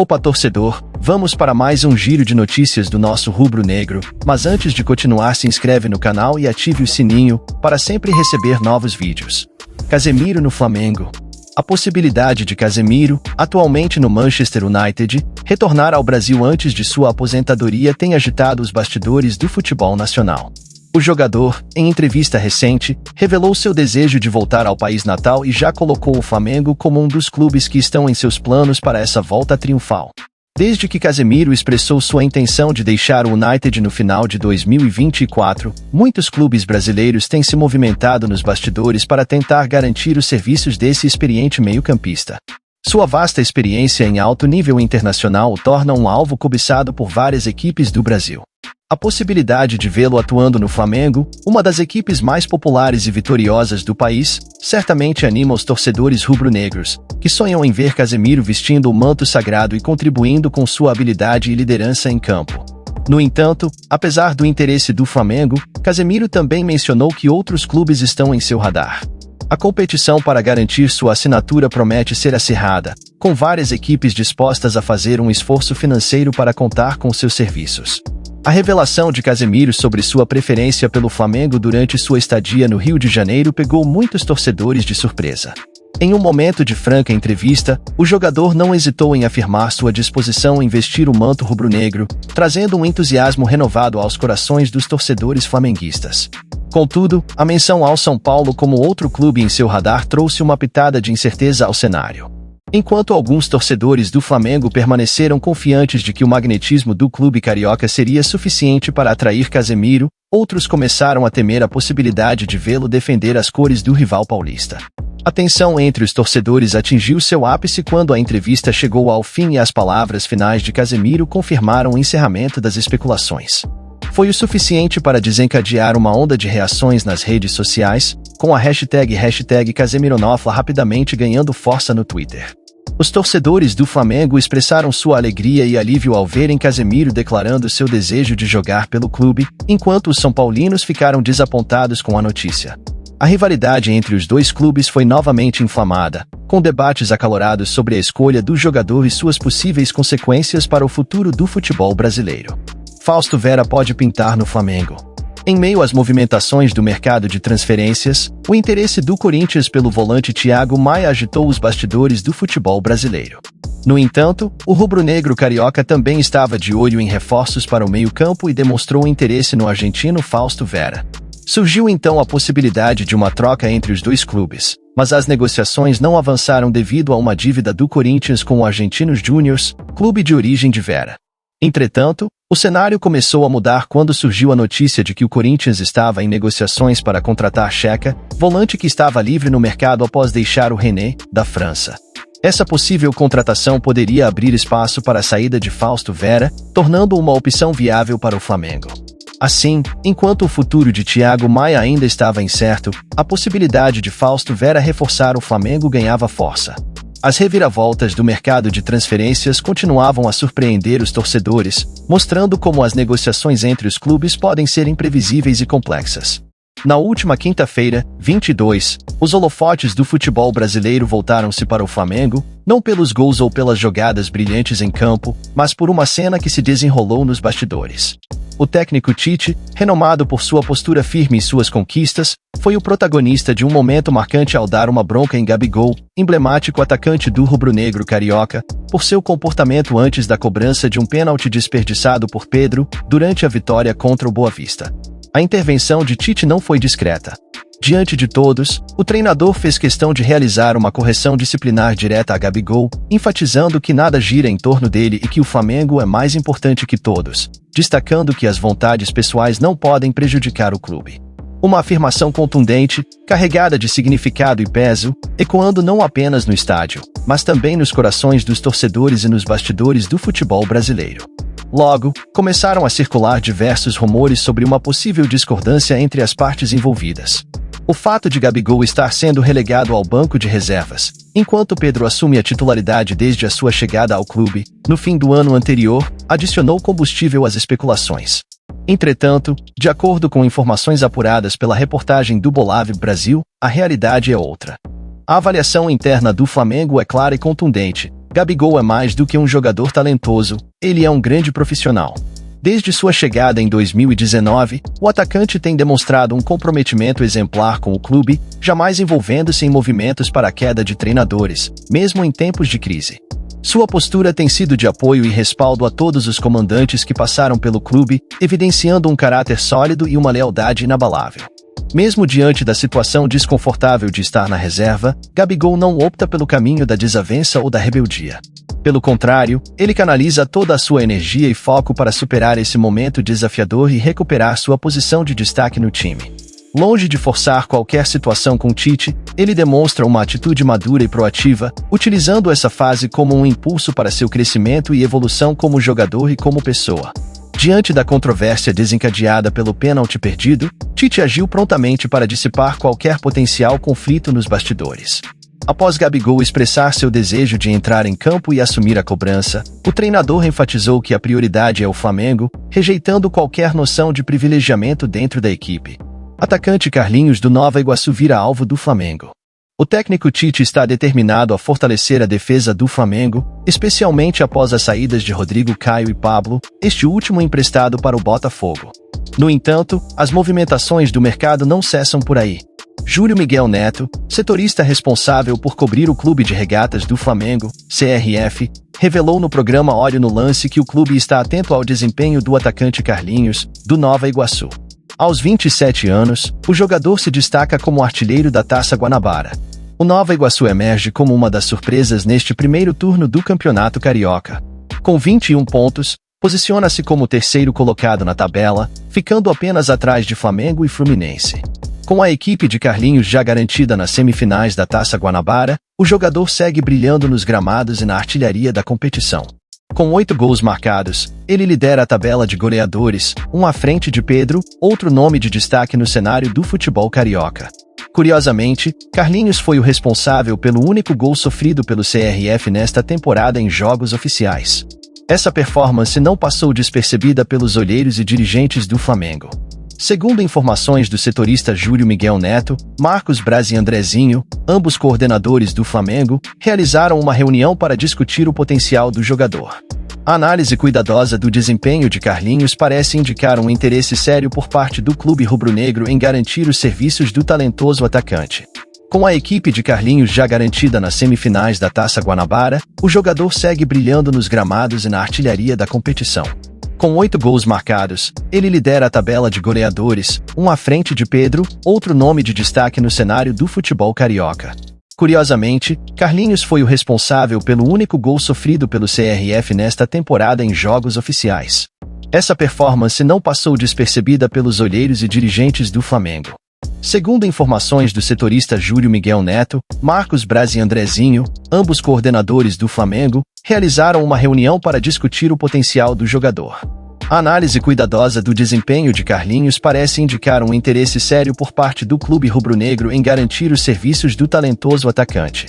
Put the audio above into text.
Opa, torcedor, vamos para mais um giro de notícias do nosso rubro-negro, mas antes de continuar, se inscreve no canal e ative o sininho para sempre receber novos vídeos. Casemiro no Flamengo. A possibilidade de Casemiro, atualmente no Manchester United, retornar ao Brasil antes de sua aposentadoria tem agitado os bastidores do futebol nacional. O jogador, em entrevista recente, revelou seu desejo de voltar ao país natal e já colocou o Flamengo como um dos clubes que estão em seus planos para essa volta triunfal. Desde que Casemiro expressou sua intenção de deixar o United no final de 2024, muitos clubes brasileiros têm se movimentado nos bastidores para tentar garantir os serviços desse experiente meio-campista. Sua vasta experiência em alto nível internacional o torna um alvo cobiçado por várias equipes do Brasil. A possibilidade de vê-lo atuando no Flamengo, uma das equipes mais populares e vitoriosas do país, certamente anima os torcedores rubro-negros, que sonham em ver Casemiro vestindo o manto sagrado e contribuindo com sua habilidade e liderança em campo. No entanto, apesar do interesse do Flamengo, Casemiro também mencionou que outros clubes estão em seu radar. A competição para garantir sua assinatura promete ser acirrada, com várias equipes dispostas a fazer um esforço financeiro para contar com seus serviços. A revelação de Casemiro sobre sua preferência pelo Flamengo durante sua estadia no Rio de Janeiro pegou muitos torcedores de surpresa. Em um momento de franca entrevista, o jogador não hesitou em afirmar sua disposição em vestir o manto rubro-negro, trazendo um entusiasmo renovado aos corações dos torcedores flamenguistas. Contudo, a menção ao São Paulo como outro clube em seu radar trouxe uma pitada de incerteza ao cenário. Enquanto alguns torcedores do Flamengo permaneceram confiantes de que o magnetismo do clube carioca seria suficiente para atrair Casemiro, outros começaram a temer a possibilidade de vê-lo defender as cores do rival paulista. A tensão entre os torcedores atingiu seu ápice quando a entrevista chegou ao fim e as palavras finais de Casemiro confirmaram o encerramento das especulações. Foi o suficiente para desencadear uma onda de reações nas redes sociais, com a hashtag Casemironofla rapidamente ganhando força no Twitter. Os torcedores do Flamengo expressaram sua alegria e alívio ao verem Casemiro declarando seu desejo de jogar pelo clube, enquanto os são paulinos ficaram desapontados com a notícia. A rivalidade entre os dois clubes foi novamente inflamada, com debates acalorados sobre a escolha do jogador e suas possíveis consequências para o futuro do futebol brasileiro. Fausto Vera pode pintar no Flamengo. Em meio às movimentações do mercado de transferências, o interesse do Corinthians pelo volante Thiago Maia agitou os bastidores do futebol brasileiro. No entanto, o rubro-negro carioca também estava de olho em reforços para o meio-campo e demonstrou interesse no argentino Fausto Vera. Surgiu então a possibilidade de uma troca entre os dois clubes, mas as negociações não avançaram devido a uma dívida do Corinthians com o Argentinos Júniors, clube de origem de Vera. Entretanto, o cenário começou a mudar quando surgiu a notícia de que o Corinthians estava em negociações para contratar Checa, volante que estava livre no mercado após deixar o Rennes, da França. Essa possível contratação poderia abrir espaço para a saída de Fausto Vera, tornando-o uma opção viável para o Flamengo. Assim, enquanto o futuro de Thiago Maia ainda estava incerto, a possibilidade de Fausto Vera reforçar o Flamengo ganhava força. As reviravoltas do mercado de transferências continuavam a surpreender os torcedores, mostrando como as negociações entre os clubes podem ser imprevisíveis e complexas. Na última quinta-feira, 22, os holofotes do futebol brasileiro voltaram-se para o Flamengo, não pelos gols ou pelas jogadas brilhantes em campo, mas por uma cena que se desenrolou nos bastidores. O técnico Tite, renomado por sua postura firme e suas conquistas, foi o protagonista de um momento marcante ao dar uma bronca em Gabigol, emblemático atacante do rubro-negro carioca, por seu comportamento antes da cobrança de um pênalti desperdiçado por Pedro, durante a vitória contra o Boa Vista. A intervenção de Tite não foi discreta. Diante de todos, o treinador fez questão de realizar uma correção disciplinar direta a Gabigol, enfatizando que nada gira em torno dele e que o Flamengo é mais importante que todos, destacando que as vontades pessoais não podem prejudicar o clube. Uma afirmação contundente, carregada de significado e peso, ecoando não apenas no estádio, mas também nos corações dos torcedores e nos bastidores do futebol brasileiro. Logo, começaram a circular diversos rumores sobre uma possível discordância entre as partes envolvidas. O fato de Gabigol estar sendo relegado ao banco de reservas, enquanto Pedro assume a titularidade desde a sua chegada ao clube, no fim do ano anterior, adicionou combustível às especulações. Entretanto, de acordo com informações apuradas pela reportagem do Bolave Brasil, a realidade é outra. A avaliação interna do Flamengo é clara e contundente, Gabigol é mais do que um jogador talentoso, ele é um grande profissional. Desde sua chegada em 2019, o atacante tem demonstrado um comprometimento exemplar com o clube, jamais envolvendo-se em movimentos para a queda de treinadores, mesmo em tempos de crise. Sua postura tem sido de apoio e respaldo a todos os comandantes que passaram pelo clube, evidenciando um caráter sólido e uma lealdade inabalável. Mesmo diante da situação desconfortável de estar na reserva, Gabigol não opta pelo caminho da desavença ou da rebeldia. Pelo contrário, ele canaliza toda a sua energia e foco para superar esse momento desafiador e recuperar sua posição de destaque no time. Longe de forçar qualquer situação com Tite, ele demonstra uma atitude madura e proativa, utilizando essa fase como um impulso para seu crescimento e evolução como jogador e como pessoa. Diante da controvérsia desencadeada pelo pênalti perdido, Tite agiu prontamente para dissipar qualquer potencial conflito nos bastidores. Após Gabigol expressar seu desejo de entrar em campo e assumir a cobrança, o treinador enfatizou que a prioridade é o Flamengo, rejeitando qualquer noção de privilegiamento dentro da equipe. Atacante Carlinhos do Nova Iguaçu vira alvo do Flamengo. O técnico Tite está determinado a fortalecer a defesa do Flamengo, especialmente após as saídas de Rodrigo Caio e Pablo, este último emprestado para o Botafogo. No entanto, as movimentações do mercado não cessam por aí. Júlio Miguel Neto, setorista responsável por cobrir o Clube de Regatas do Flamengo, CRF, revelou no programa Olho no Lance que o clube está atento ao desempenho do atacante Carlinhos, do Nova Iguaçu. Aos 27 anos, o jogador se destaca como artilheiro da Taça Guanabara. O Nova Iguaçu emerge como uma das surpresas neste primeiro turno do Campeonato Carioca. Com 21 pontos, posiciona-se como terceiro colocado na tabela, ficando apenas atrás de Flamengo e Fluminense. Com a equipe de Carlinhos já garantida nas semifinais da Taça Guanabara, o jogador segue brilhando nos gramados e na artilharia da competição. Com 8 gols marcados, ele lidera a tabela de goleadores, um à frente de Pedro, outro nome de destaque no cenário do futebol carioca. Curiosamente, Carlinhos foi o responsável pelo único gol sofrido pelo CRF nesta temporada em jogos oficiais. Essa performance não passou despercebida pelos olheiros e dirigentes do Flamengo. Segundo informações do setorista Júlio Miguel Neto, Marcos Braz e Andrezinho, ambos coordenadores do Flamengo, realizaram uma reunião para discutir o potencial do jogador. A análise cuidadosa do desempenho de Carlinhos parece indicar um interesse sério por parte do clube rubro-negro em garantir os serviços do talentoso atacante. Com a equipe de Carlinhos já garantida nas semifinais da Taça Guanabara, o jogador segue brilhando nos gramados e na artilharia da competição. Com 8 gols marcados, ele lidera a tabela de goleadores, um à frente de Pedro, outro nome de destaque no cenário do futebol carioca. Curiosamente, Carlinhos foi o responsável pelo único gol sofrido pelo CRF nesta temporada em jogos oficiais. Essa performance não passou despercebida pelos olheiros e dirigentes do Flamengo. Segundo informações do setorista Júlio Miguel Neto, Marcos Braz e Andrezinho, ambos coordenadores do Flamengo, realizaram uma reunião para discutir o potencial do jogador. A análise cuidadosa do desempenho de Carlinhos parece indicar um interesse sério por parte do clube rubro-negro em garantir os serviços do talentoso atacante.